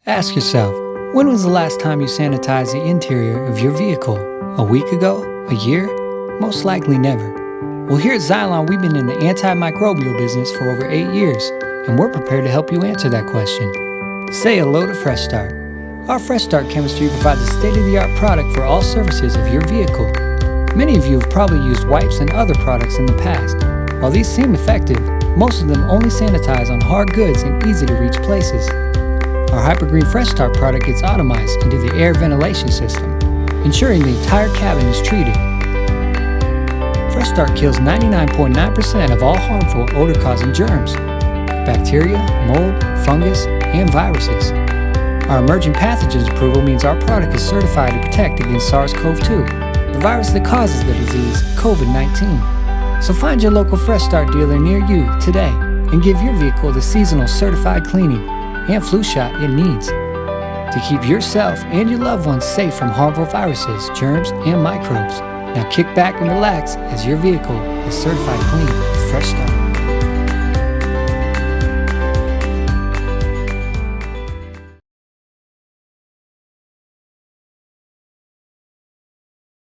Ask yourself, when was the last time you sanitized the interior of your vehicle? A week ago? A year? Most likely never. Well, here at Xylon, we've been in the antimicrobial business for over 8 years, and we're prepared to help you answer that question. Say hello to Fresh Start. Our Fresh Start chemistry provides a state-of-the-art product for all surfaces of your vehicle. Many of you have probably used wipes and other products in the past. While these seem effective, most of them only sanitize on hard goods and easy-to-reach places. Our Hypergreen Fresh Start product gets atomized into the air ventilation system, ensuring the entire cabin is treated. Fresh Start kills 99.9% of all harmful odor-causing germs, bacteria, mold, fungus, and viruses. Our emerging pathogens approval means our product is certified to protect against SARS-CoV-2, the virus that causes the disease, COVID-19. So find your local Fresh Start dealer near you today and give your vehicle the seasonal certified cleaning and flu shot it needs to keep yourself and your loved ones safe from harmful viruses, germs, and microbes. Now kick back and relax as your vehicle is certified clean with Fresh Start.